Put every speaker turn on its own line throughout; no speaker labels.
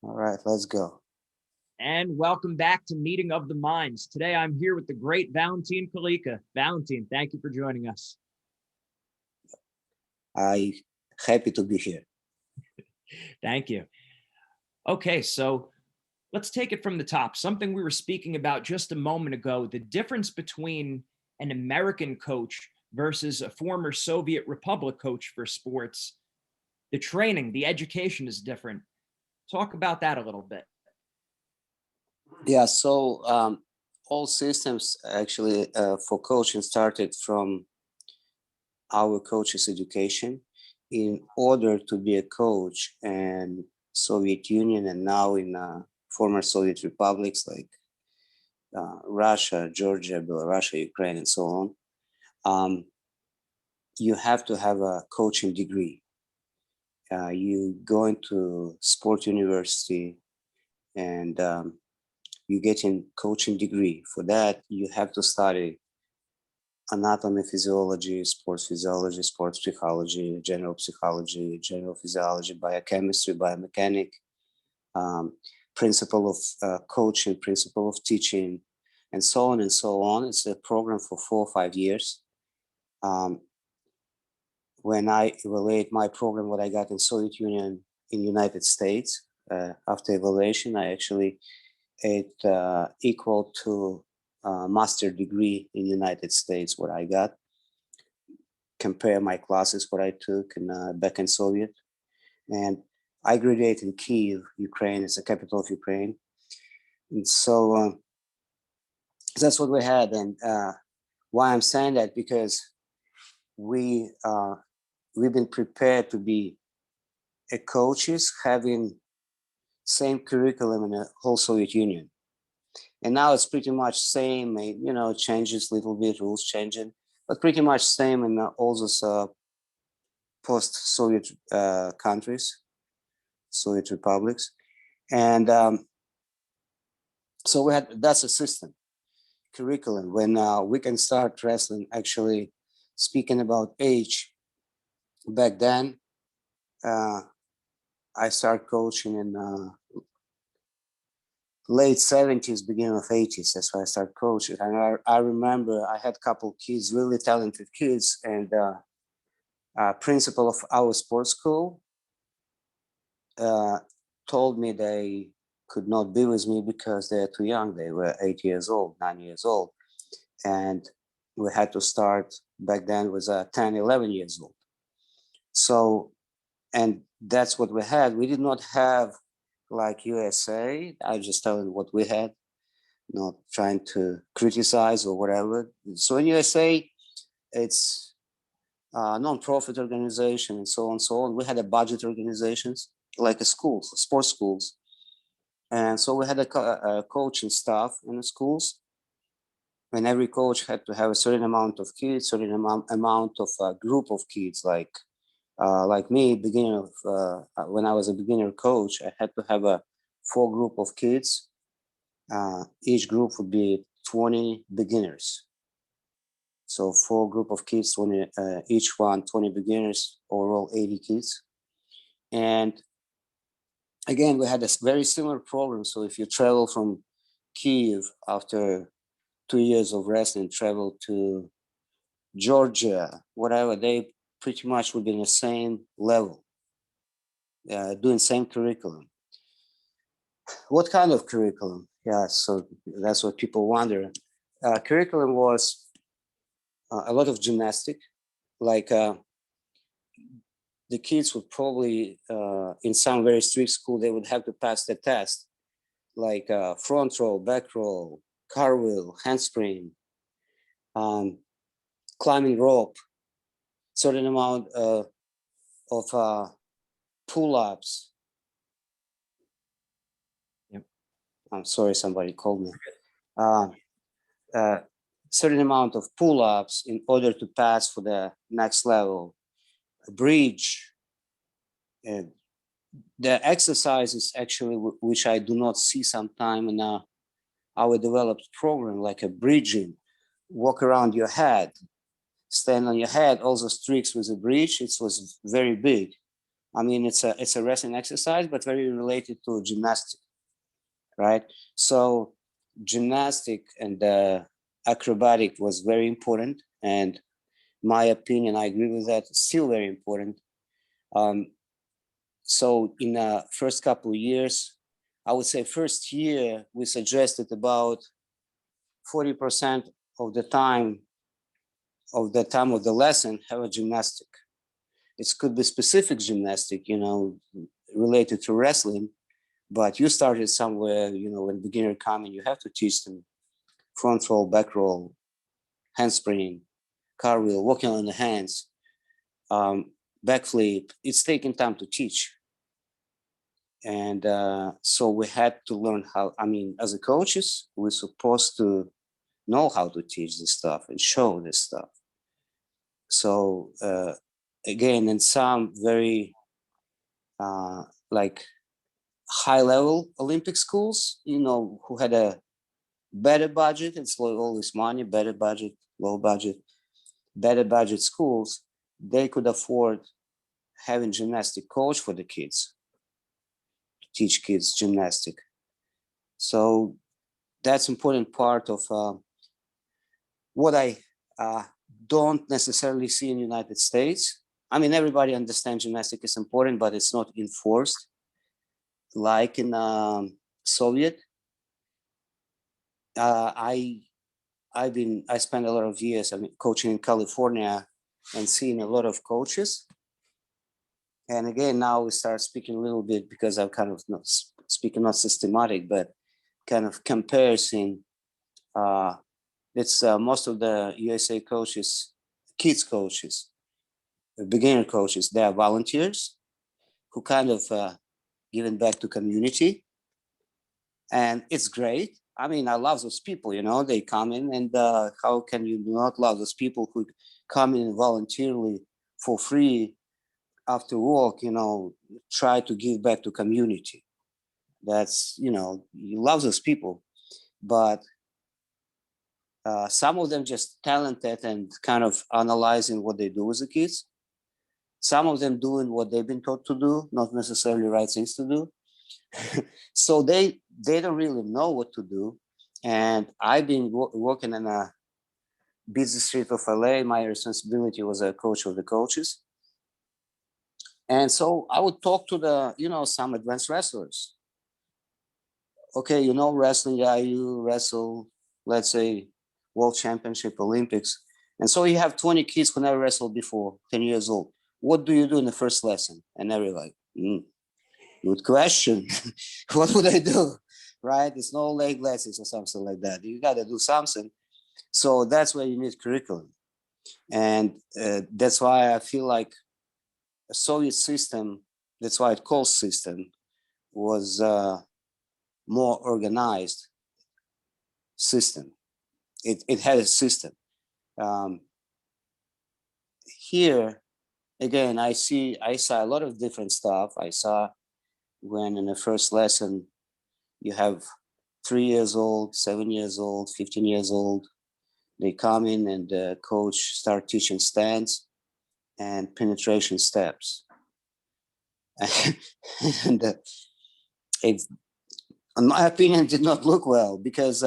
All right, let's go.
And welcome back to Meeting of the Minds. Today I'm here with the great Valentin Kalika. Valentin, thank you for joining us.
I'm happy to be here.
Thank you. Okay, so let's take it from the top. Something we were speaking about just a moment ago, the difference between an American coach versus a former Soviet Republic coach for sports. The training, the education is different. Talk about that a little bit.
Yeah, so all systems actually for coaching started from our coach's education. In order to be a coach in Soviet Union and now in former Soviet republics like Russia, Georgia, Belarus, Ukraine, and so on, you have to have a coaching degree. You go into sport university and you get in coaching degree. For that, you have to study anatomy, physiology, sports psychology, general physiology, biochemistry, biomechanic, principle of coaching, principle of teaching, and so on and so on. It's a program for 4 or 5 years. When I evaluate my program, what I got in Soviet Union, in United States, after evaluation, it equal to master degree in United States, what I got. Compare my classes, what I took back in Soviet. And I graduated in Kyiv, Ukraine. It's the capital of Ukraine. And so that's what we had. And why I'm saying that, because we've been prepared to be a coaches having same curriculum in the whole Soviet Union. And now it's pretty much same, changes a little bit, rules changing, but pretty much same in all those post-Soviet countries, Soviet republics. And so that's a system, curriculum. When we can start wrestling, actually speaking about age, back then, I started coaching in late 70s, beginning of 80s. That's why I started coaching. And I remember I had a couple kids, really talented kids, and principal of our sports school told me they could not be with me because they're too young. They were 8 years old, 9 years old. And we had to start back then with 10, 11 years old. So, and that's what we had. We did not have like USA. I just telling what we had, not trying to criticize or whatever. So in USA, it's a non-profit organization and so on and so on. We had a budget organizations like a schools, sports schools. And so we had a coaching staff in the schools. And every coach had to have a certain amount of kids, certain amount of group of kids. Like me, when I was a beginner coach, I had to have a 4 group of kids. Each group would be 20 beginners. So 4 group of kids, 20, each one 20 beginners, overall 80 kids. And again, we had a very similar program. So if you travel from Kyiv after 2 years of wrestling, travel to Georgia, whatever, they pretty much would be in the same level, doing same curriculum. What kind of curriculum? Yeah, so that's what people wonder. Curriculum was a lot of gymnastic, like the kids would probably, in some very strict school, they would have to pass the test, like front roll, back roll, cartwheel, handspring, climbing rope, certain amount of pull-ups.
Yep.
I'm sorry, somebody called me. Certain amount of pull-ups in order to pass for the next level. A bridge. And the exercises actually, which I do not see sometime in our developed program, like a bridging, walk around your head, stand on your head, all those tricks with a bridge, it was very big. I mean, it's a wrestling exercise, but very related to gymnastics, right? So gymnastic and acrobatic was very important, and my opinion, I agree with that, still very important. So in the first couple of years, I would say first year, we suggested about 40% of the time of the lesson have a gymnastic. It could be specific gymnastic, related to wrestling, but you started somewhere, when beginner come in, you have to teach them front roll, back roll, handspring, cartwheel, walking on the hands, backflip. It's taking time to teach. And so we had to learn how, as a coaches, we're supposed to know how to teach this stuff and show this stuff. So again, in some very like high level Olympic schools, who had a better budget, it's always money, better budget, low budget, better budget schools, they could afford having gymnastic coach for the kids, teach kids gymnastic. So that's important part of what I don't necessarily see in the United States. I mean, everybody understands gymnastics is important, but it's not enforced like in Soviet. I spent a lot of years coaching in California and seeing a lot of coaches. And again, now we start speaking a little bit because I'm kind of not speaking, not systematic, but kind of comparison. It's most of the USA coaches, kids coaches, beginner coaches, they are volunteers who kind of giving back to community. And it's great. I mean, I love those people, they come in, and how can you not love those people who come in voluntarily for free after work, try to give back to community. That's, you love those people, but some of them just talented and kind of analyzing what they do with the kids. Some of them doing what they've been taught to do, not necessarily right things to do. So they don't really know what to do. And I've been working in a busy street of LA. My responsibility was a coach of the coaches. And so I would talk to the, some advanced wrestlers. Okay, wrestling, yeah, you wrestle, let's say, World Championship, Olympics. And so you have 20 kids who never wrestled before, 10 years old. What do you do in the first lesson? And they're like, good question. What would I do? Right? It's no leg lessons or something like that. You got to do something. So that's where you need curriculum. And that's why I feel like a Soviet system, that's why it calls system, was more organized system. It had a system. Here, again, I saw a lot of different stuff. I saw when in the first lesson, you have 3 years old, 7 years old, 15 years old. They come in and the coach start teaching stance and penetration steps. And it, in my opinion, did not look well because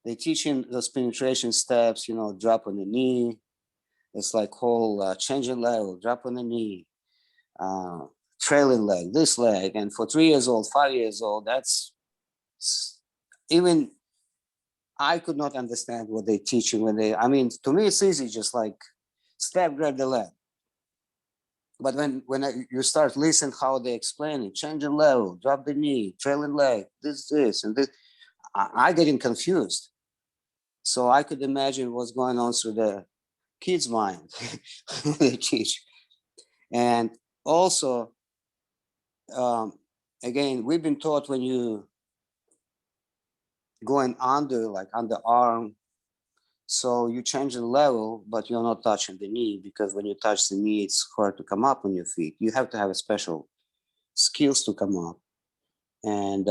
they teaching those penetration steps, drop on the knee. It's like whole changing level, drop on the knee, trailing leg, this leg. And for 3 years old, 5 years old, that's even I could not understand what they teaching when they, to me, it's easy, just like step, grab the leg. But when you start listening how they explain it, changing level, drop the knee, trailing leg, this, and this, I getting confused. So I could imagine what's going on through the kids' mind when they teach. And also, again, we've been taught when you going under, like underarm, so you change the level, but you're not touching the knee, because when you touch the knee, it's hard to come up on your feet. You have to have a special skills to come up. And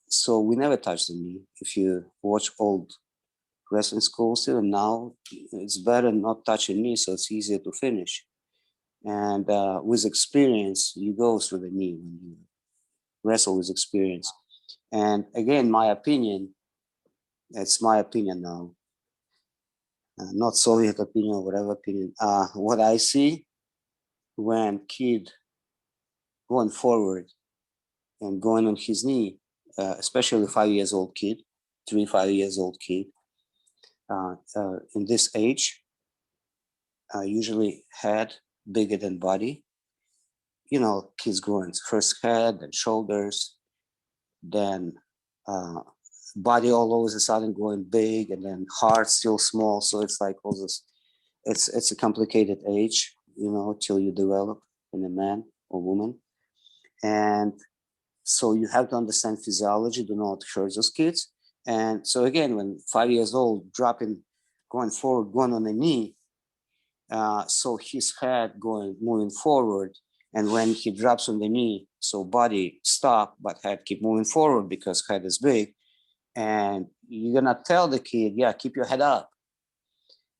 so we never touch the knee. If you watch old wrestling schools, even now, it's better not touching knee, so it's easier to finish. And with experience, you go through the knee when you wrestle with experience. And again, my opinion, it's my opinion now, not Soviet opinion, whatever opinion. What I see when kid going forward and going on his knee, especially 5 years old kid, 5 years old kid, in this age, usually head bigger than body. You know, kids growing first head and shoulders, then body all of a sudden going big, and then heart still small. So it's like all this. It's a complicated age, you know, till you develop in a man or woman, and so you have to understand physiology. Do not hurt those kids. And so again, when 5 years old, dropping, going forward, going on a knee, so his head moving forward, and when he drops on the knee, so body stop, but head keep moving forward because head is big. And you're gonna tell the kid, yeah, keep your head up.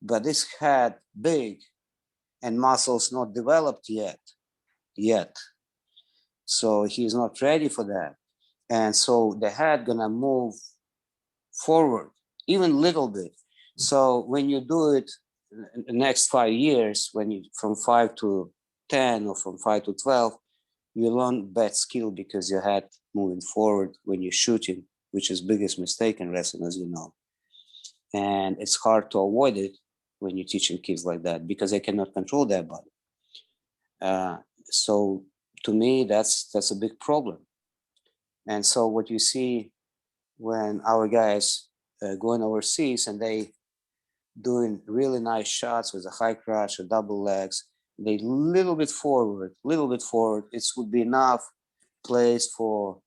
But this head big and muscles not developed yet. So he's not ready for that. And so the head gonna move forward, even little bit. So when you do it the next 5 years, when you from 5 to 10 or from 5 to 12, you learn bad skill because your head moving forward when you're shooting, which is biggest mistake in wrestling, as you know. And it's hard to avoid it when you're teaching kids like that because they cannot control their body. So to me, that's a big problem. And so what you see when our guys going overseas and they doing really nice shots with a high crotch or double legs, they little bit forward, it would be enough place for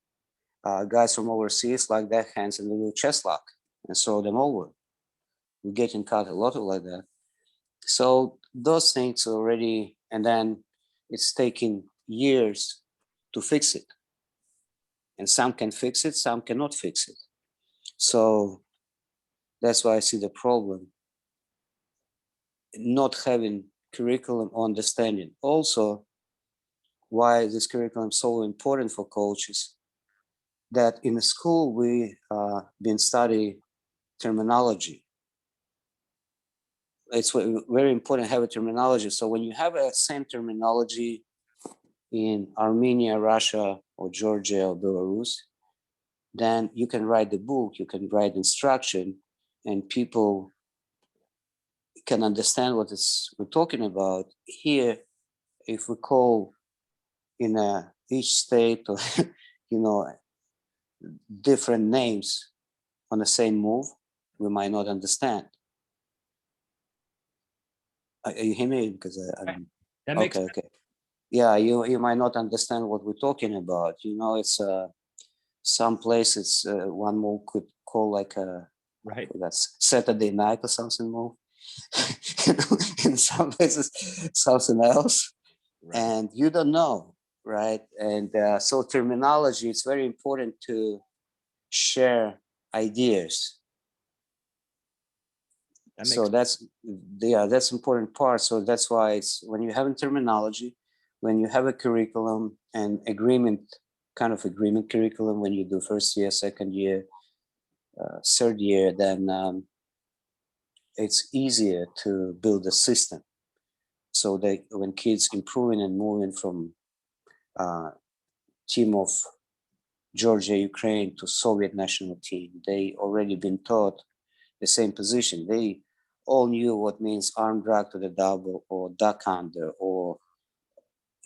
guys from overseas like that hands and little chest lock and throw them over. We're getting caught a lot of like that. So those things already, and then it's taking years to fix it. And some can fix it, some cannot fix it. So that's why I see the problem. Not having curriculum understanding. Also, why this curriculum is so important for coaches, that in the school we been studying terminology. It's very important to have a terminology. So when you have a same terminology in Armenia, Russia, or Georgia, or Belarus, then you can write the book, you can write instruction, and people can understand what we're talking about. Here, if we call in each state or you know different names on the same move, we might not understand. You hear me? Because
that makes
okay, okay. Yeah, you might not understand what we're talking about. You know, it's some places one move could call like a
right.
That's Saturday night or something move. In some places, something else,
Right.
and you don't know, right? And so terminology, it's very important to share ideas. So that's important part. So that's why it's when you have a terminology, when you have a curriculum and agreement, kind of agreement curriculum, when you do first year, second year, third year, then it's easier to build a system. So that when kids improving and moving from team of Georgia, Ukraine to Soviet national team, they already been taught the same position. They all knew what means arm drag to the double or duck under, or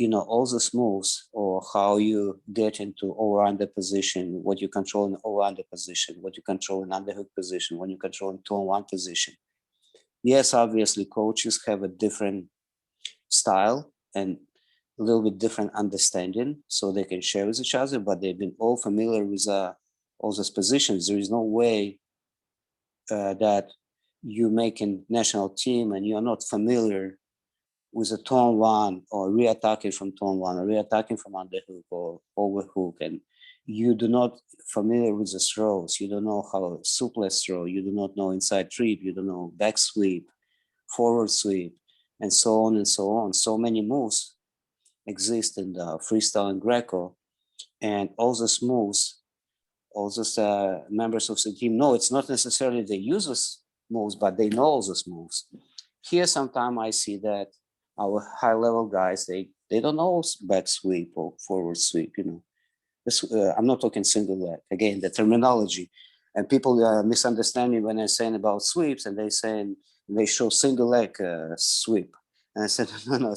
all those moves, or how you get into over under position, what you control in over under position, what you control in underhook position, when you control in 2-on-1 position. Yes, obviously coaches have a different style and a little bit different understanding, so they can share with each other, but they've been all familiar with all those positions. There is no way that you make a national team and you're not familiar with a tone one or re-attacking from tone one or re-attacking from underhook or overhook, and you do not familiar with the throws. You don't know how suplex throw. You do not know inside trip. You don't know back sweep, forward sweep, and so on and so on. So many moves exist in the freestyle and Greco, and all those moves, all those members of the team know it's not necessarily they use those moves, but they know those moves. Here, sometimes I see that our high-level guys, they don't know back sweep or forward sweep, you know. This, I'm not talking single leg. Again, the terminology, and people misunderstand me when I'm saying about sweeps, and they show single leg sweep, and I said no,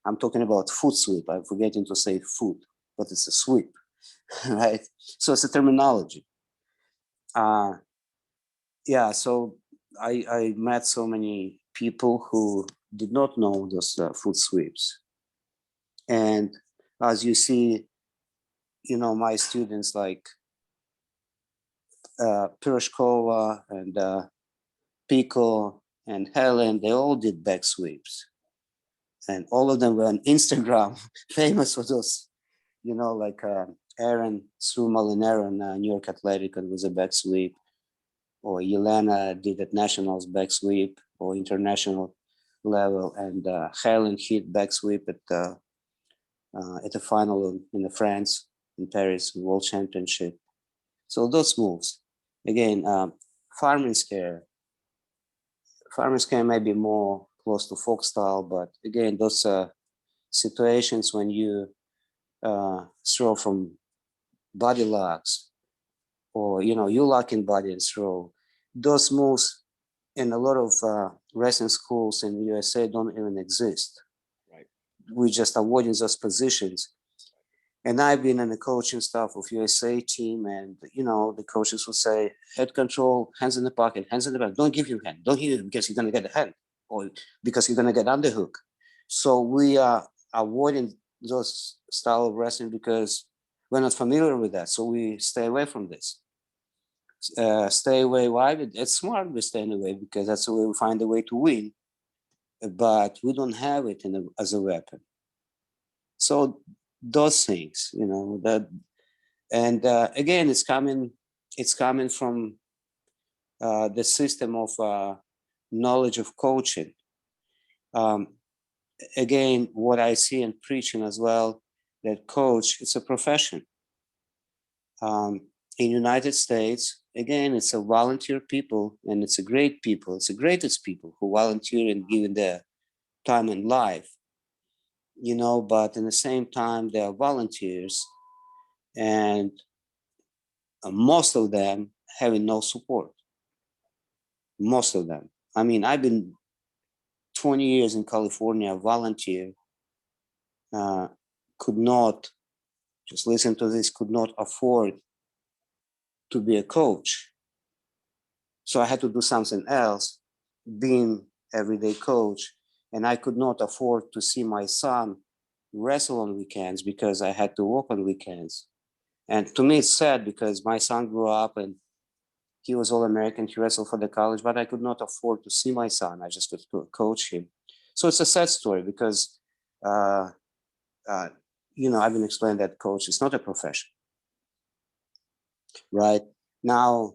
I'm talking about foot sweep. I'm forgetting to say foot, but it's a sweep, right? So it's a terminology. Yeah, so I met so many people who did not know those foot sweeps, and as you see, you know, my students like Piroshkova and Pico and Helen, they all did back sweeps. And all of them were on Instagram, famous for those, you know, like Aaron Molinero in New York Athletic and was a back sweep, or Yelena did at nationals back sweep or international level, and Helen hit back sweep at the final in France, in Paris, World Championship. So those moves, again, farming scare may be more close to folk style, but again, those situations when you throw from body locks, or you know, you lock in body and throw, those moves in a lot of wrestling schools in the USA don't even exist.
Right.
We just avoiding those positions. And I've been in the coaching staff of USA team, and you know, the coaches will say, head control, hands in the pocket, hands in the back. Don't give him hand. Don't hit him because you're gonna get a hand, or because you're gonna get underhook. So we are avoiding those style of wrestling because we're not familiar with that. So we stay away from this. Stay away. Why? It's smart we stay away because that's the way we find a way to win. But we don't have it as a weapon. So those things, you know, that, and again, it's coming from the system of knowledge of coaching. Um, again, what I see in preaching as well, that coach, it's a profession. In United States, again, it's a volunteer people, and it's a great people. It's the greatest people who volunteer and give their time and life, you know, but in the same time, they are volunteers, and most of them having no support. Most of them. I mean, I've been 20 years in California, volunteer, could not, just listen to this, could not afford to be a coach. So I had to do something else, being everyday coach, and I could not afford to see my son wrestle on weekends because I had to work on weekends. And to me, it's sad because my son grew up and he was All-American, he wrestled for the college, but I could not afford to see my son. I just could coach him. So it's a sad story because, you know, I've been explaining that coach is not a profession, right? Now,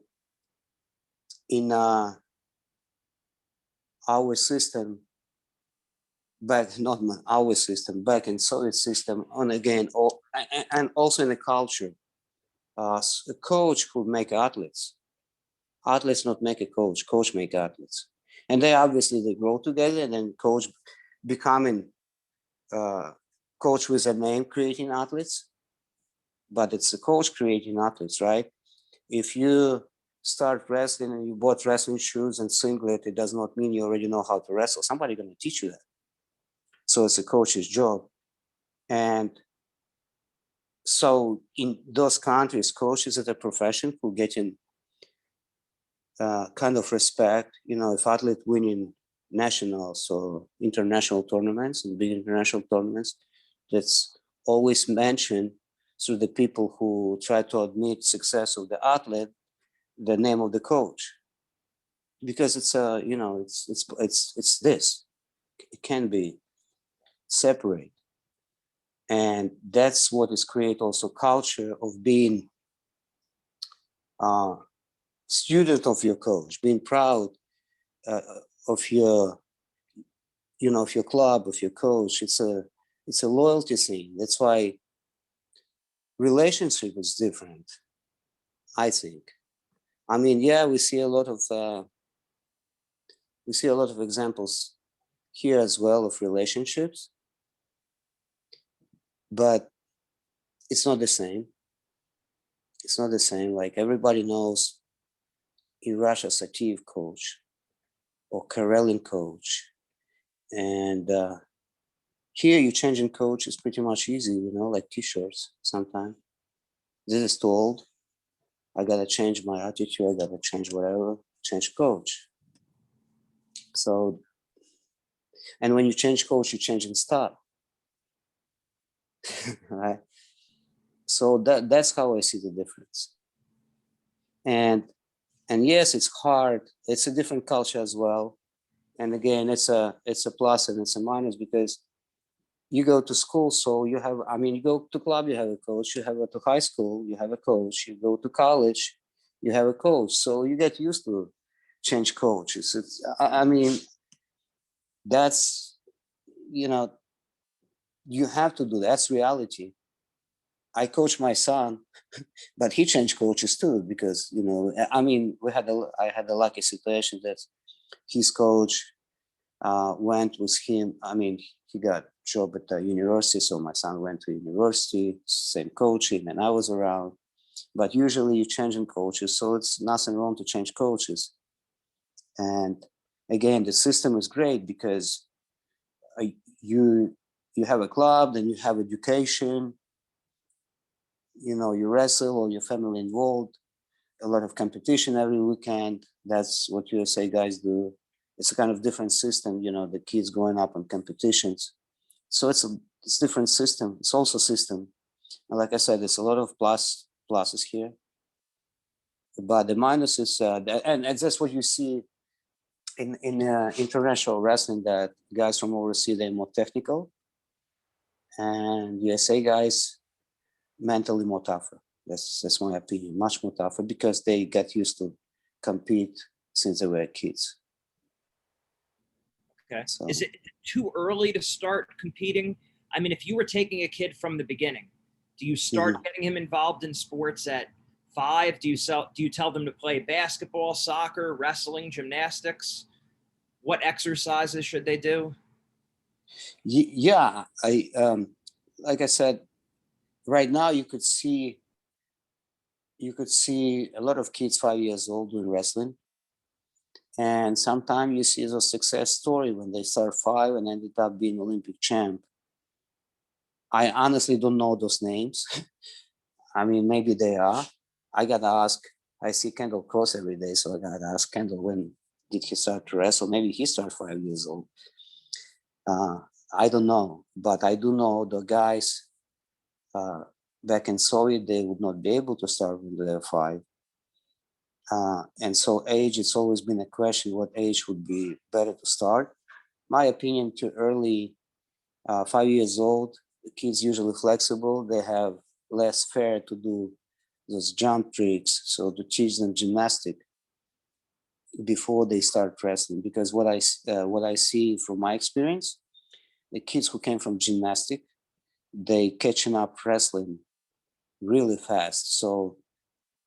in our system, back, not our system, back in Soviet system, and again, and also in the culture, a coach could make athletes. Athletes not make a coach, coach make athletes. And they obviously, they grow together, and then coach becoming coach with a name creating athletes, but it's a coach creating athletes, right? If you start wrestling and you bought wrestling shoes and singlet, it does not mean you already know how to wrestle. Somebody's going to teach you that. So it's a coach's job. And so in those countries, coaches as a profession who get in kind of respect, you know, if athlete winning nationals or international tournaments and big international tournaments, that's always mentioned through the people who try to admit success of the athlete, the name of the coach, because it's a, you know, it's this, it can be separate. And that's what is create also culture of being student of your coach, being proud of of your club, of your coach. It's a loyalty thing. That's why relationship is different, I think. I mean, yeah, we see a lot of examples here as well of relationships, but it's not the same. It's not the same. Like everybody knows in Russia, Sativ coach or Karelin coach. And here you changing coach is pretty much easy, like t-shirts sometimes. This is too old. I gotta change my attitude, I gotta change whatever, change coach. So, and when you change coach, you change in style. Right? So that's how I see the difference. And yes, it's hard. It's a different culture as well. And again, it's a plus and it's a minus, because you go to school, so you have, you go to club, you have a coach, you go to high school, you have a coach, you go to college, you have a coach. So you get used to change coaches. That's, you have to do, that's reality. I coach my son, but he changed coaches too, because, I had a lucky situation that his coach went with him. He got job at the university, so my son went to university, same coaching, and I was around. But usually you changing coaches, so it's nothing wrong to change coaches. And again, the system is great because you have a club, then you have education, you wrestle, or your family involved, a lot of competition every weekend. That's what USA guys do. It's a kind of different system, the kids growing up on competitions. So it's a different system. It's also a system. And like I said, there's a lot of pluses here. But the minuses, and that's what you see in international wrestling, that guys from overseas, they're more technical. And USA guys, mentally more tougher. That's my opinion, much more tougher, because they get used to compete since they were kids.
Okay. So, is it too early to start competing? If you were taking a kid from the beginning, do you start getting him involved in sports at 5? Do you tell them to play basketball, soccer, wrestling, gymnastics? What exercises should they do?
Yeah, like I said, right now you could see a lot of kids 5 years old doing wrestling. And sometimes you see the success story when they start 5 and ended up being Olympic champ. I honestly don't know those names. Maybe they are. I gotta ask. I see Kendall Cross every day, so I gotta ask Kendall, when did he start to wrestle? Maybe he started 5 years old. I don't know, but I do know the guys back in Soviet, they would not be able to start when they were 5. And so age, it's always been a question, what age would be better to start? My opinion, too early, 5 years old, the kids usually flexible. They have less fear to do those jump tricks. So to teach them gymnastic before they start wrestling, because what I see from my experience, the kids who came from gymnastic, they catching up wrestling really fast. So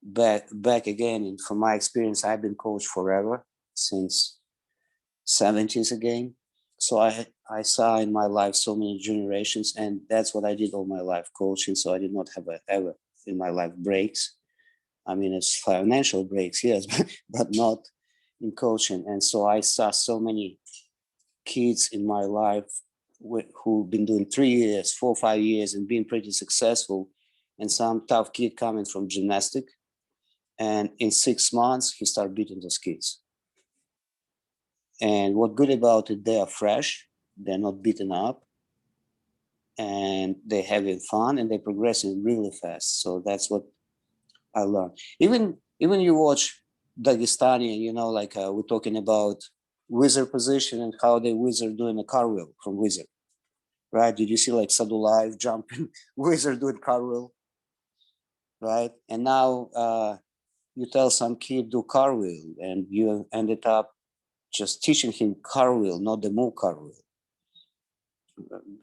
back again, and from my experience, I've been coached forever, since 70s again. So I saw in my life so many generations, and that's what I did all my life, coaching. So I did not have ever in my life breaks. It's financial breaks, yes, but not in coaching. And so I saw so many kids in my life who've been doing 3 years, 4, 5 years, and being pretty successful. And some tough kid coming from gymnastic, and in 6 months he started beating those kids. And what good about it, they are fresh, they're not beaten up, and they're having fun, and they're progressing really fast. So that's what I learned. Even you watch Dagestani, we're talking about wizard position and how they wizard doing a cartwheel from wizard, right? Did you see like Sadulaev jumping, wizard doing cartwheel, right? And now you tell some kid do cartwheel, and you ended up just teaching him cartwheel, not the move cartwheel.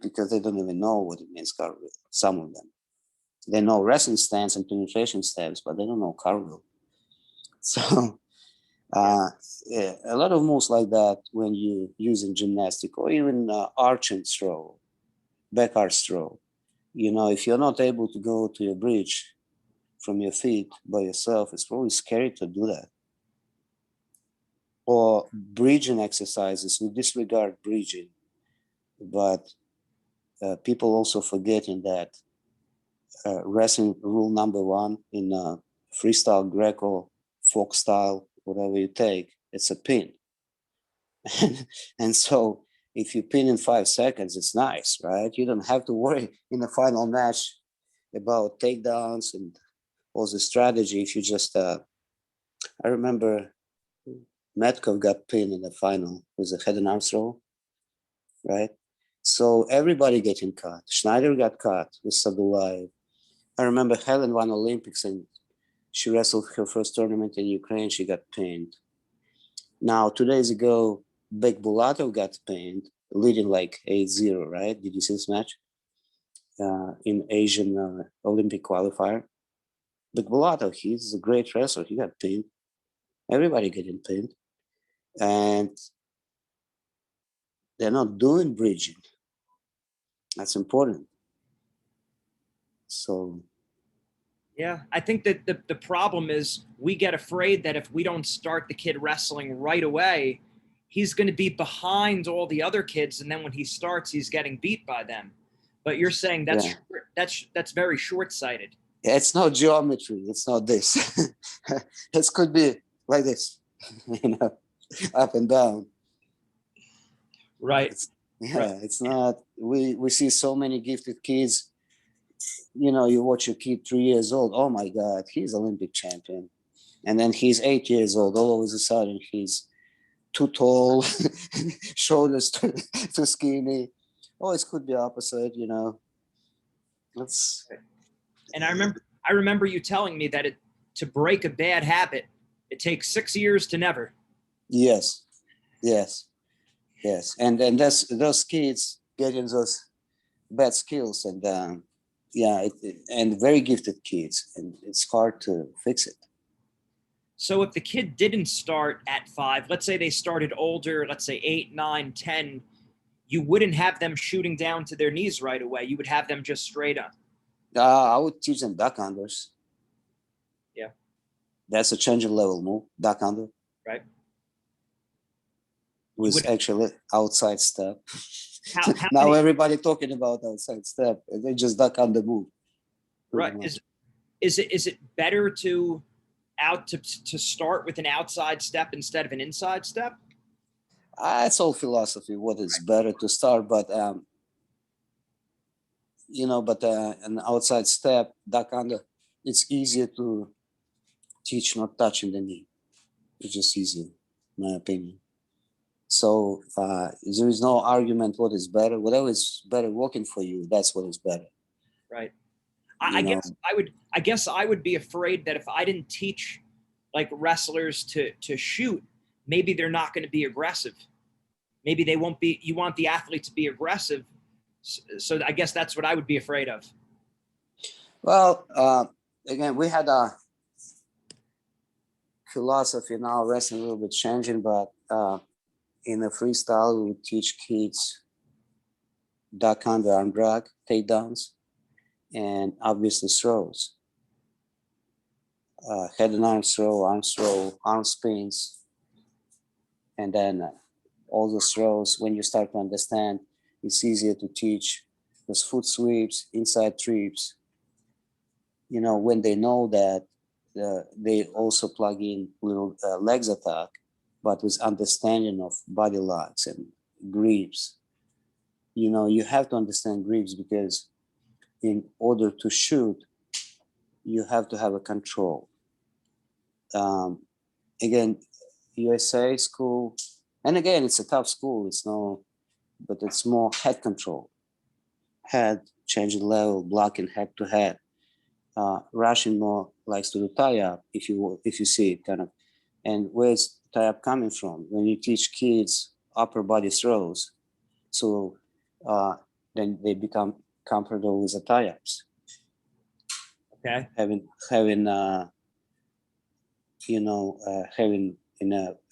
because they don't even know what it means, cartwheel, some of them. They know wrestling stance and penetration steps, but they don't know cartwheel. So yeah, a lot of moves like that when you using gymnastic or even arch and throw, back arch throw. You know, if you're not able to go to your bridge from your feet by yourself, it's probably scary to do that. Or bridging exercises, we disregard bridging, but people also forgetting that wrestling rule number one in freestyle, Greco, folk style, whatever you take, it's a pin. And so if you pin in 5 seconds, it's nice, right? You don't have to worry in the final match about takedowns and all the strategy. If you just, I remember Metkov got pinned in the final with a head and arm throw, right? So everybody getting cut. Schneider got cut with Sadulayev. I remember Helen won Olympics and she wrestled her first tournament in Ukraine. She got pinned. Now, 2 days ago, Bek Bulatov got pinned, leading like 8-0, right? Did you see this match? In Asian Olympic qualifier. Bek Bulatov, he's a great wrestler. He got pinned. Everybody getting pinned. And they're not doing bridging. That's important. So
Yeah, I think that the problem is we get afraid that if we don't start the kid wrestling right away, he's going to be behind all the other kids, and then when he starts, he's getting beat by them. But you're saying
yeah,
that's very short-sighted.
it's not geometry. It's not this. This could be like this, you know, up and down.
Right.
It's not. We see so many gifted kids. You know, you watch a kid 3 years old. Oh my God, he's Olympic champion, and then he's 8 years old. All of a sudden, he's too tall, shoulders too skinny. Oh, it could be opposite. You know, that's.
And I remember you telling me that to break a bad habit, it takes 6 years to never.
Yes, yes, yes, and that's those kids getting those bad skills, and and very gifted kids, and it's hard to fix it.
So if the kid didn't start at 5, let's say they started older, let's say 8, 9, 10, you wouldn't have them shooting down to their knees right away. You would have them just straight up.
I would teach them duck unders.
Yeah.
That's a change of level move, duck under.
Right.
With actually outside step.
How
now everybody talking about outside step. They just duck under move.
Right. Is it better to start with an outside step instead of an inside step?
It's all philosophy. What is better to start, but you know, but an outside step, duck under, it's easier to teach not touching the knee. It's just easier, in my opinion. So there is no argument what is better. Whatever is better working for you, that's what is better.
Right. I guess I would be afraid that if I didn't teach like wrestlers to shoot, maybe they're not going to be aggressive. Maybe they won't be. You want the athlete to be aggressive, so I guess that's what I would be afraid of.
Well, again, we had a philosophy now, wrestling a little bit changing, but in the freestyle, we teach kids duck under, arm drag, takedowns, and obviously throws. Head and arm throw, arm spins, and then all those throws. When you start to understand, it's easier to teach those foot sweeps, inside trips. You know, when they know that they also plug in little legs attack, but with understanding of body locks and grips. You know, you have to understand grips because in order to shoot, you have to have a control. Again, USA school, and again, it's a tough school. But it's more head control, head changing level, blocking head to head. Russian more likes to do tie up if you see it kind of. And where's tie up coming from? When you teach kids upper body throws, so then they become comfortable with the tie-ups.
Okay.
Having having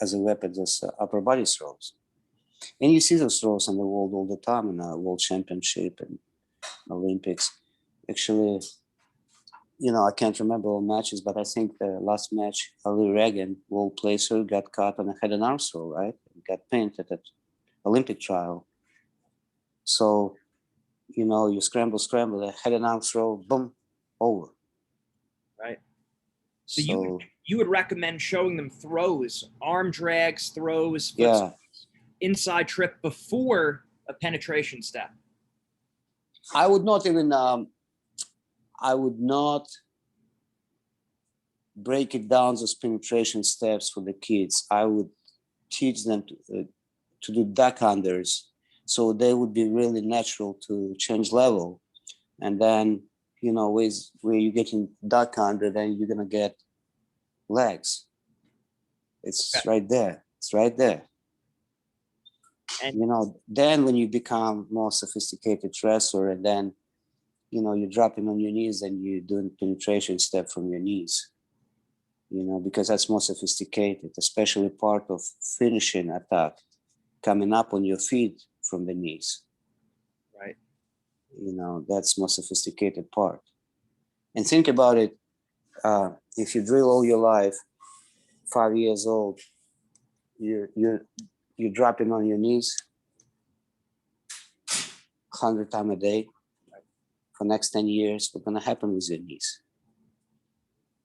as a weapon those upper body throws. And you see those throws in the world all the time in World Championship and Olympics. Actually, I can't remember all matches, but I think the last match, Ali Regan, world placer, got caught on a head and arm throw, right? Got pinned at the Olympic trial. So, you scramble, a head and arm throw, boom, over.
Right. So you would recommend showing them throws, arm drags, throws, foot inside trip before a penetration step.
I would not even break it down those penetration steps for the kids. I would teach them to do duck unders, so they would be really natural to change level. And then, where you get in duck under, then you're gonna get legs. It's right there. It's right there. And then when you become more sophisticated wrestler, and then you're dropping on your knees and you're doing penetration step from your knees, because that's more sophisticated, especially part of finishing attack, coming up on your feet from the knees.
Right.
That's more sophisticated part. And think about it. If you drill all your life, 5 years old, you're dropping on your knees 100 times a day for next 10 years. What's gonna happen with your knees?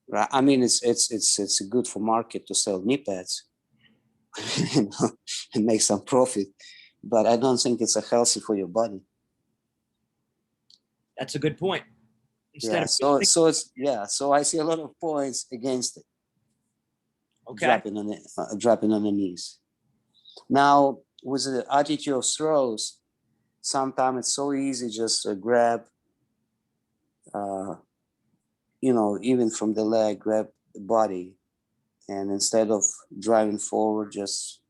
Right? I mean, it's good for market to sell knee pads, and make some profit, but I don't think it's healthy for your body.
That's a good point.
So I see a lot of points against it. Okay. Dropping on the knees. Now, with the attitude of throws, sometimes it's so easy just to grab, even from the leg, grab the body, and instead of driving forward, just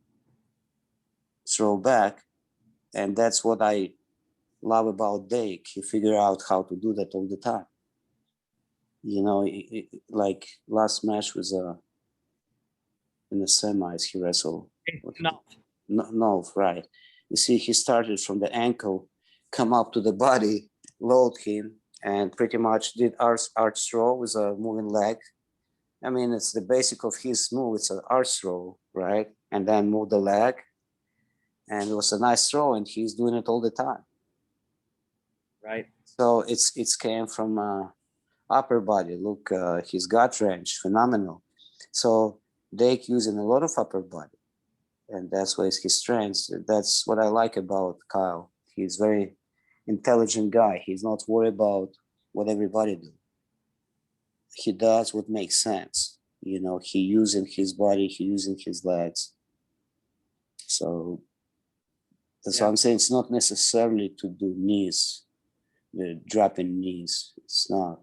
throw back. And that's what I love about Dake. He figured out how to do that all the time. Like last match was in the semis, he wrestled. No, right. You see, he started from the ankle, come up to the body, load him, and pretty much did arch throw with a moving leg. I mean, it's the basic of his move. It's an arch throw, right? And then move the leg. And it was a nice throw, and he's doing it all the time.
Right.
So it's came from upper body. Look, his gut range, phenomenal. So Dake using a lot of upper body. And that's why it's his strength. That's what I like about Kyle. He's very intelligent guy. He's not worried about what everybody do. He does what makes sense. He using his body, he using his legs. So that's what I'm saying. It's not necessarily to do knees, the dropping knees. It's not.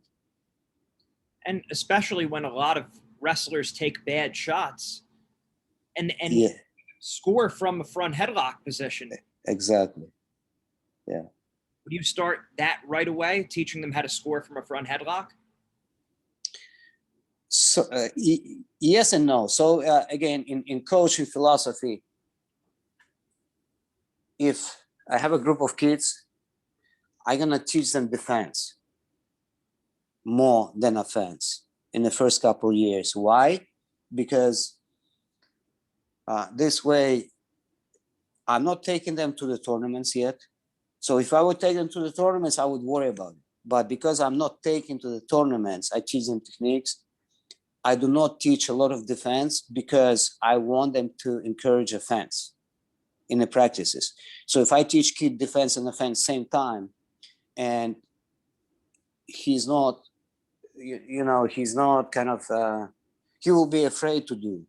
And especially when a lot of wrestlers take bad shots and score from a front headlock position.
Exactly. Yeah.
Would you start that right away, teaching them how to score from a front headlock?
So yes and no. So again, in coaching philosophy, if I have a group of kids, I'm gonna teach them defense more than offense in the first couple of years. Why? Because this way, I'm not taking them to the tournaments yet. So if I would take them to the tournaments, I would worry about it. But because I'm not taking to the tournaments, I teach them techniques. I do not teach a lot of defense because I want them to encourage offense in the practices. So if I teach kid defense and offense same time, and he's not, he's not kind of, he will be afraid to do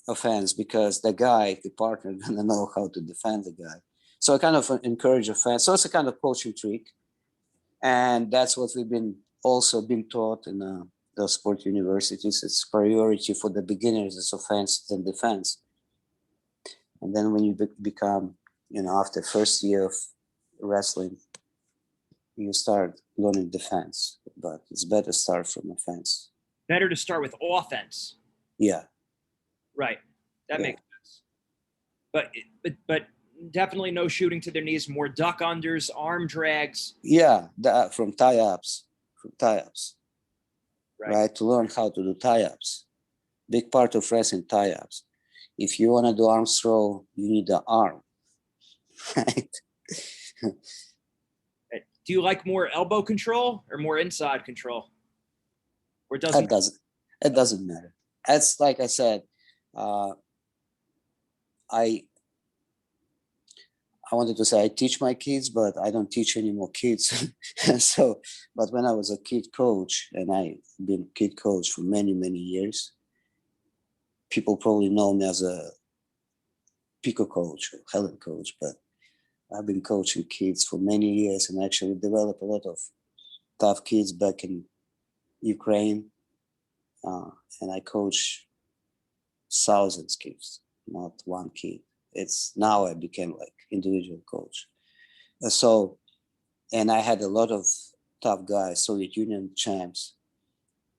offense because the partner doesn't know how to defend the guy. So I kind of encourage offense. So it's a kind of coaching trick. And that's what we've been taught in the sport universities. It's priority for the beginners is offense than defense. And then when you become, after first year of wrestling, you start learning defense, but it's better to start from offense.
Better to start with offense.
Yeah.
Right. That
Yeah.
makes sense. But definitely no shooting to their knees, more duck unders, arm drags.
Yeah, from tie-ups,
Right.
right? To learn how to do tie-ups. Big part of wrestling, tie-ups. If you want to do arm throw, you need the arm, right?
Do you like more elbow control or more inside control? Or doesn't
It doesn't matter. It's like I said, I wanted to say I teach my kids, but I don't teach any more kids. So, but when I was a kid coach, and I've been kid coach for many, many years, people probably know me as a Pico coach or Helen coach, but I've been coaching kids for many years and actually developed a lot of tough kids back in Ukraine. And I coach thousands of kids, not one kid. It's now I became like individual coach. So, and I had a lot of tough guys, Soviet Union champs.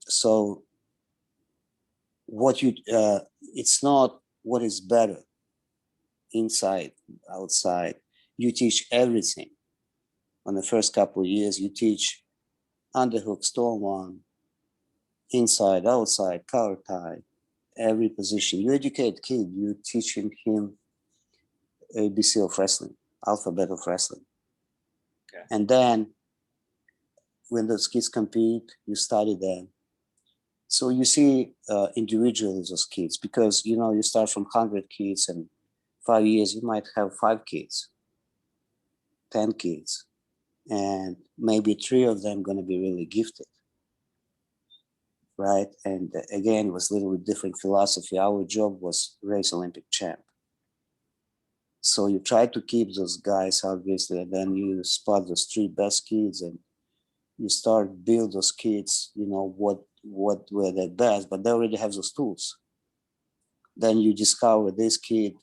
So it's not what is better, inside, outside. You teach everything. On the first couple of years, you teach underhook, stone one, inside, outside, cover tie, every position. You educate kid, you teaching him ABC of wrestling, alphabet of wrestling.
Okay.
And then when those kids compete, you study them. So you see individuals as kids, because you start from 100 kids, and 5 years you might have 5 kids, 10 kids, and maybe 3 of them going to be really gifted, right? And again, it was a little bit different philosophy. Our job was raise Olympic champ. So you try to keep those guys, obviously, and then you spot those 3 best kids, and you start build those kids, what were their best, but they already have those tools. Then you discover this kid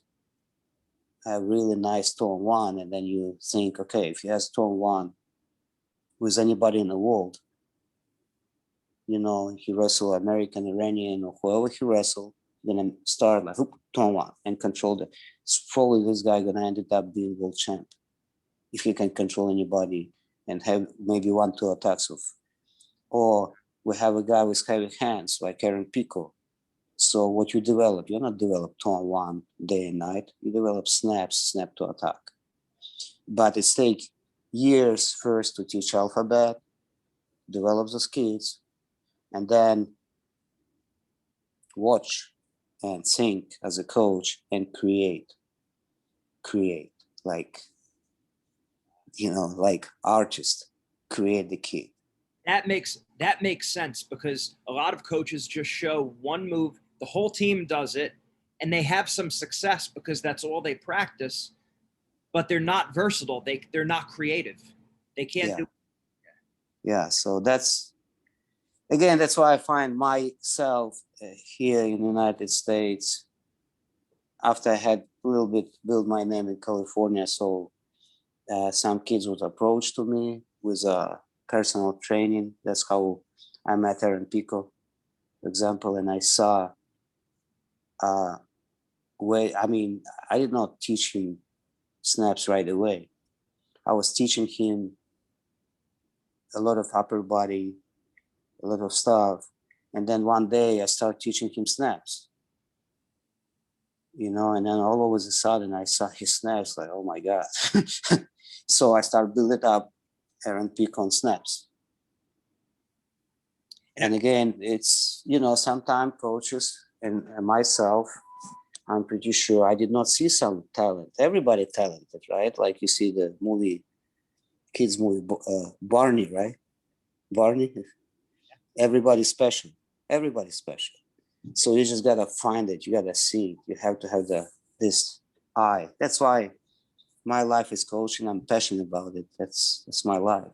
have really nice tone one, and then you think, okay, if he has tone one with anybody in the world, he wrestle American, Iranian, or whoever he wrestle, gonna start like tone one and control the. Probably this guy gonna end up being world champ if he can control anybody and have maybe 1-2 attacks of. Or we have a guy with heavy hands like Aaron Pico. So what you develop, you're not develop tone one day and night. You develop snap to attack. But it takes years first to teach alphabet, develop those kids, and then watch and think as a coach and create like like artist, create the kid.
That makes sense, because a lot of coaches just show one move, the whole team does it, and they have some success because that's all they practice, but they're not versatile. They're not creative. They can't do.
Yeah, so that's why I find myself here in the United States, after I had a little bit built my name in California. So some kids would approach to me with personal training. That's how I met Aaron Pico, for example, and I saw I did not teach him snaps right away. I was teaching him a lot of upper body, a lot of stuff. And then one day I started teaching him snaps, and then all of a sudden I saw his snaps, like, oh my God. So I started building up Aaron Pico on snaps. And again, it's, sometimes coaches and myself, I'm pretty sure I did not see some talent. Everybody talented, right? Like you see the kids movie, Barney, right? Barney. Everybody's special. Everybody's special. So you just gotta find it. You gotta see it. You have to have this eye. That's why my life is coaching. I'm passionate about it. That's my life,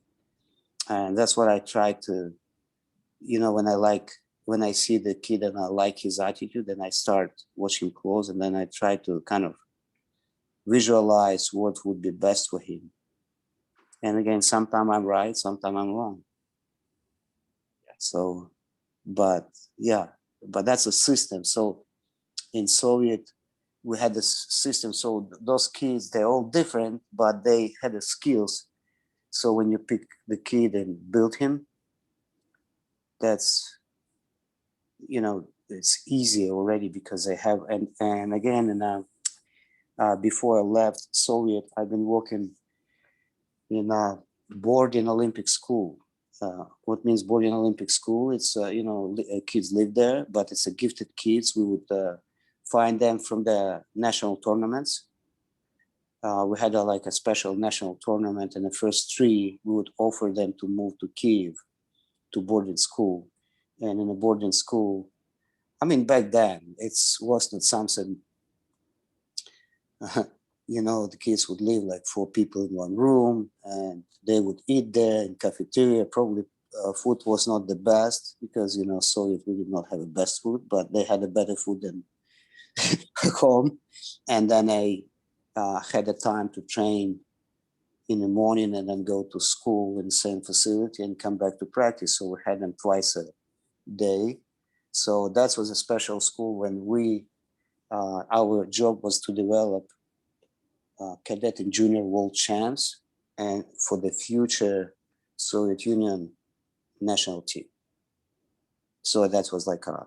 and that's what I try to. When I see the kid and I like his attitude, then I start watching close, and then I try to kind of visualize what would be best for him. And again, sometimes I'm right, sometimes I'm wrong. So, but yeah, but that's a system. So in Soviet, we had this system. So those kids, they're all different, but they had the skills. So when you pick the kid and build him, that's, you know, it's easy already because they have, and again, before I left Soviet, I've been working in a boarding Olympic school. What means boarding Olympic school? It's, you know, kids live there, but it's a gifted kids. We would find them from the national tournaments. We had like a special national tournament, and the first three, we would offer them to move to Kiev to boarding school. And in a boarding school, I mean, back then, it wasn't something, you know, the kids would live like 4 people in one room, and they would eat there in cafeteria. Probably food was not the best because, you know, Soviet, we did not have the best food, but they had a better food than home. And then I had the time to train in the morning and then go to school in the same facility and come back to practice. So we had them twice a day. So that was a special school when we, our job was to develop cadet and junior world champs and for the future Soviet Union national team. So that was like a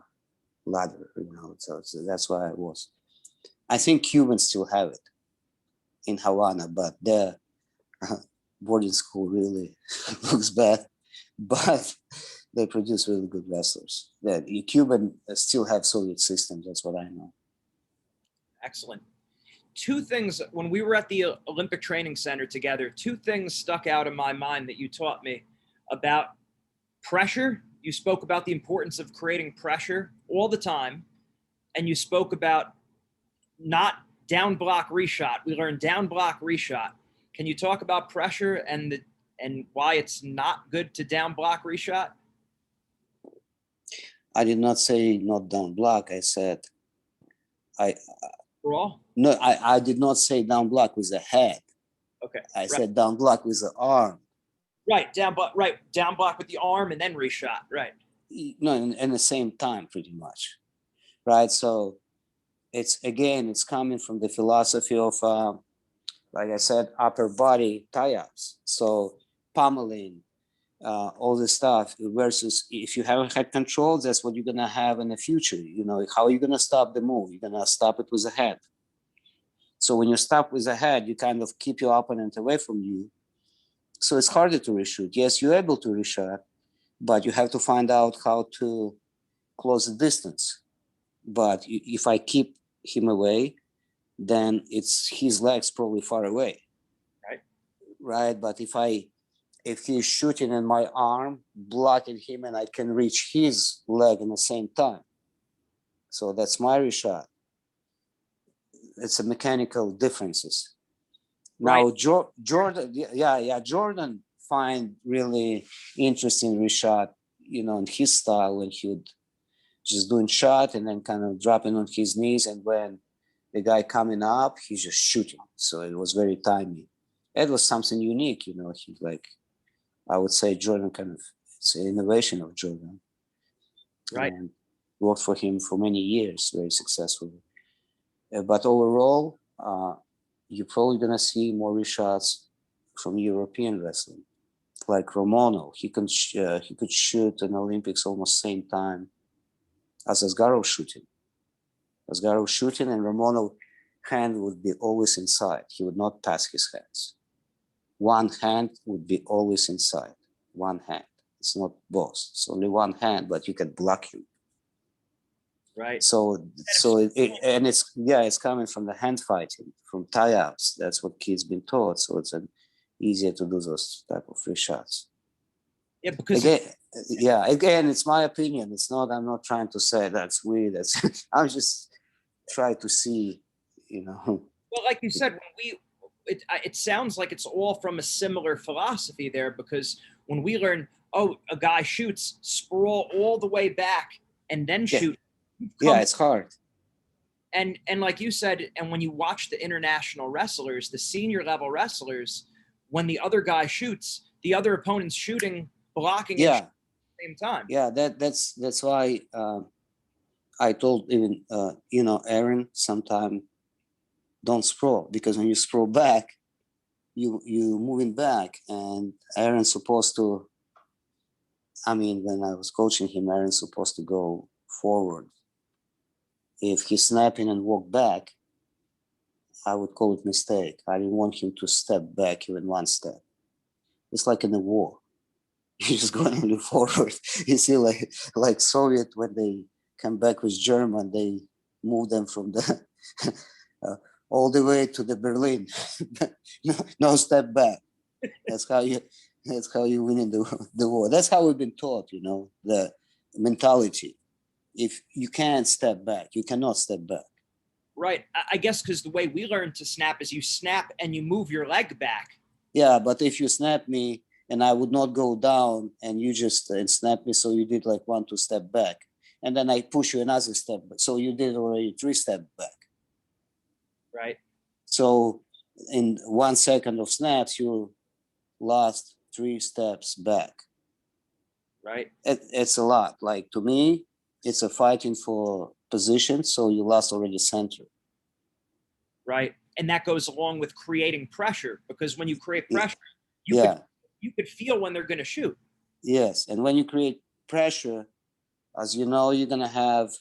ladder, you know, so that's why I was. I think Cubans still have it in Havana, but their boarding school really looks bad, but they produce really good wrestlers. The Cuban still have Soviet systems, that's what I know.
Excellent. 2 things, when we were at the Olympic Training Center together, 2 things stuck out in my mind that you taught me about pressure. You spoke about the importance of creating pressure all the time. And you spoke about not down block reshot. We learned down block reshot. Can you talk about pressure and why it's not good to down block reshot?
I did not say not down block. I said
Sprawl?
no. I did not say down block with the head.
Okay.
I said down block with the arm.
Right, down block with the arm and then reshot. Right.
No, in the same time, pretty much. Right. So it's coming from the philosophy of, like I said, upper body tie-ups. So pummeling, all this stuff versus if you have head control, that's what you're gonna have in the future. You know, how are you gonna stop the move? You're gonna stop it with the head. So when you stop with the head, you kind of keep your opponent away from you. So it's harder to reshoot. Yes, you're able to reshoot, but you have to find out how to close the distance. But if I keep him away, then it's his legs probably far away. Right. But if he's shooting in my arm, blocking him, and I can reach his leg in the same time. So that's my reshot. It's a mechanical differences. Right. Now, Jordan, Jordan find really interesting reshot, you know, in his style when he would just doing shot and then kind of dropping on his knees. And when the guy coming up, he's just shooting. So it was very timely. It was something unique, you know, he like, I would say Jordan kind of, it's an innovation of Jordan.
Right.
And worked for him for many years, very successfully. But overall, you're probably going to see more reshots from European wrestling. Like Romanov, he could shoot in Olympics almost same time as Asgarov shooting. Asgarov shooting and Romanov hand would be always inside. He would not pass his hands. One hand would be always inside. One hand. It's not both. It's only one hand, but you can block him.
Right.
So it's coming from the hand fighting, from tie-ups. That's what kids been taught. So it's easier to do those type of free shots.
Yeah, because
again, it's my opinion. It's not. I'm not trying to say that's weird. That's I'm just trying to see, you know.
Well, like you said, it sounds like it's all from a similar philosophy there, because when we learn, oh, a guy shoots, sprawl all the way back and then shoot.
Yeah, it's hard.
And like you said, and when you watch the international wrestlers, the senior level wrestlers, when the other guy shoots, the other opponent's shooting, blocking, and
Yeah,
shooting at the same time.
yeah. That's why I told even Aaron sometime don't sprawl, because when you sprawl back, you moving back, and Aaron's supposed to. I mean, when I was coaching him, Aaron's supposed to go forward. If he's snapping and walk back, I would call it mistake. I didn't want him to step back even one step. It's like in the war. You just going only forward. You see, like Soviet, when they come back with German, they move them from the all the way to the Berlin. No step back. That's how you win in the war. That's how we've been taught, the mentality. If you can't step back, you cannot step back.
Right. I guess because the way we learn to snap is you snap and you move your leg back.
Yeah, but if you snap me and I would not go down, and you just snap me, so you did like 1-2 step back, and then I push you another step back, so you did already 3 step back.
Right.
So in 1 second of snaps, you lost 3 steps back.
Right.
It's a lot. Like, to me, it's a fighting for position, so you lost already center.
Right. And that goes along with creating pressure, because when you create pressure, you could feel when they're going to shoot.
Yes. And when you create pressure, as you know, you're going to have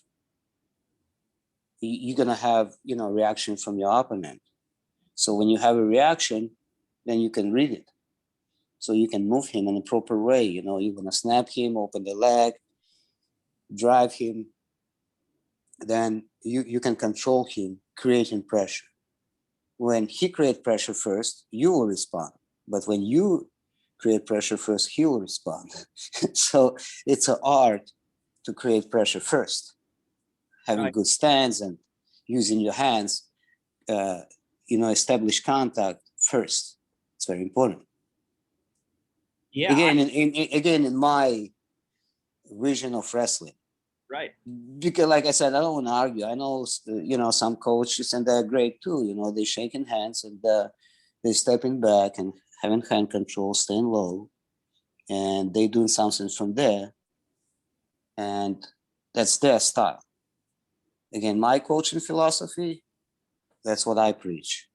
reaction from your opponent. So when you have a reaction, then you can read it. So you can move him in a proper way. You're going to snap him, open the leg, drive him. Then you can control him, creating pressure. When he creates pressure first, you will respond. But when you create pressure first, he will respond. So it's an art to create pressure first. Having good stance and using your hands, establish contact first. It's very important.
Yeah.
Again, in my vision of wrestling.
Right.
Because, like I said, I don't want to argue. I know, some coaches, and they're great too. They're shaking hands and they're stepping back and having hand control, staying low, and they're doing something from there. And that's their style. Again, my coaching philosophy, that's what I preach.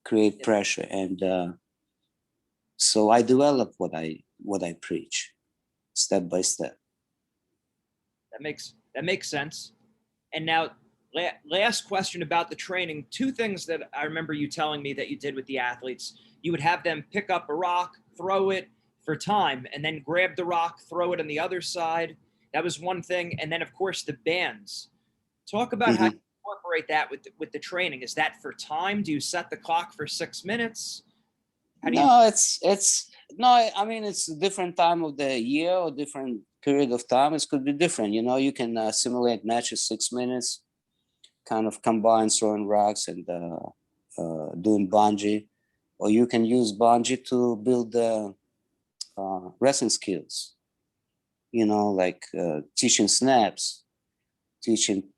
Create pressure. And so I develop what I preach, step by step.
That makes sense. And now, last question about the training. 2 things that I remember you telling me that you did with the athletes. You would have them pick up a rock, throw it for time, and then grab the rock, throw it on the other side. That was one thing. And then, of course, the bands. Talk about how you incorporate that with the training. Is that for time? Do you set the clock for 6 minutes?
It's a different time of the year or different period of time. It could be different. You can simulate matches 6 minutes, kind of combine throwing rocks and doing bungee, or you can use bungee to build the wrestling skills. Like teaching snaps, teaching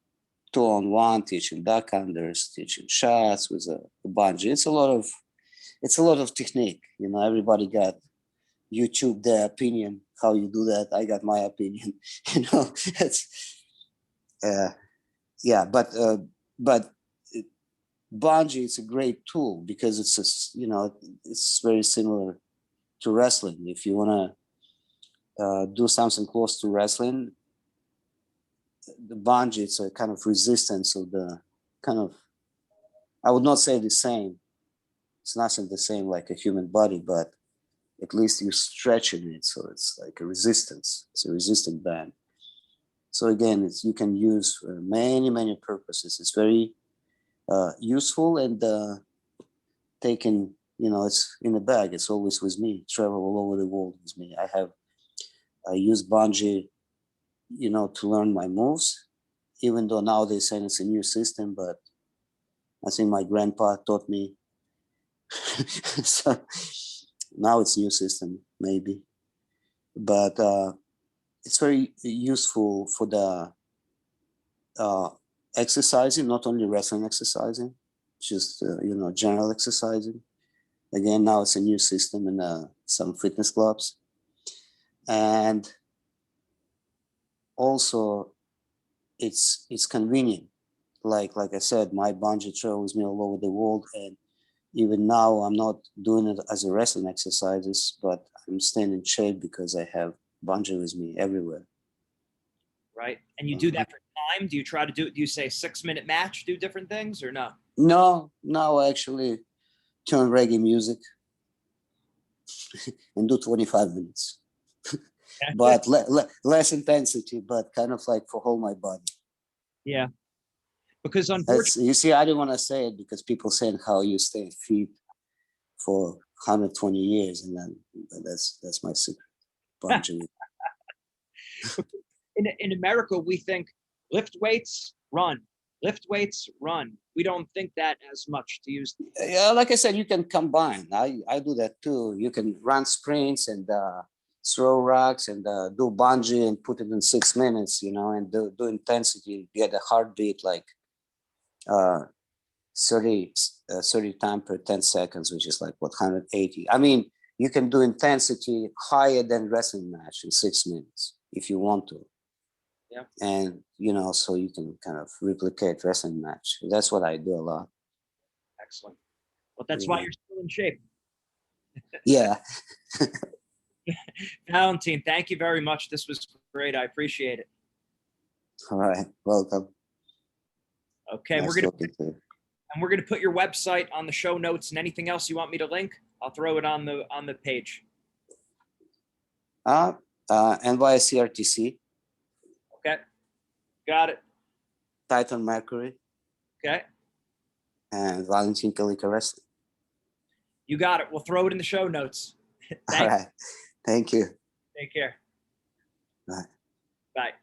2-on-1, teaching duck unders, teaching shots with a bungee. It's a lot of technique. Everybody got YouTube their opinion how you do that. I got my opinion. It's but bungee is a great tool because it's very similar to wrestling. If you want to do something close to wrestling, the bungee, it's a kind of resistance of the kind of, I would not say the same. It's nothing the same like a human body, but at least you're stretching it. So it's like a resistance. It's a resistant band. So again, you can use for many, many purposes. It's very useful, and taken, it's in the bag. It's always with me. Travel all over the world with me. I use bungee, to learn my moves, even though now they're saying it's a new system, but I think my grandpa taught me. So now it's a new system, maybe. But it's very useful for the exercising, not only wrestling exercising, just, general exercising. Again, now it's a new system in some fitness clubs. And also it's convenient. Like I said, my bungee travels me all over the world, and even now I'm not doing it as a wrestling exercises, but I'm staying in shape because I have bungee with me everywhere.
Right. And you do that for time? Do you try to do you say 6-minute match, do different things or no?
No, I actually turn reggae music and do 25 minutes. But less intensity, but kind of like for whole my body.
Yeah. Because
That's,
unfortunately,
you see, I didn't want to say it because people saying how you stay fit for 120 years, and then that's my secret. Bungee.
in America, we think lift weights, run, lift weights, run. We don't think that as much to use.
Yeah, like I said, you can combine. I do that too. You can run sprints and throw rocks and do bungee and put it in 6 minutes, and do intensity, get a heartbeat like uh, 30 times per 10 seconds, which is like what, 180. I mean, you can do intensity higher than wrestling match in 6 minutes if you want to.
Yeah.
And so you can kind of replicate wrestling match. That's what I do a lot.
Excellent. Well, that's why you're still in shape.
Yeah.
Valentin, thank you very much. This was great. I appreciate it.
All right. Welcome.
Okay,
Nice
we're gonna put your website on the show notes, and anything else you want me to link, I'll throw it on the page.
NYCRTC.
Okay, got it.
Titan Mercury.
Okay,
and Valentin Kalika Wrestling.
you got it. We'll throw it in the show notes.
All right. Thank you.
Take care.
Bye.
Bye.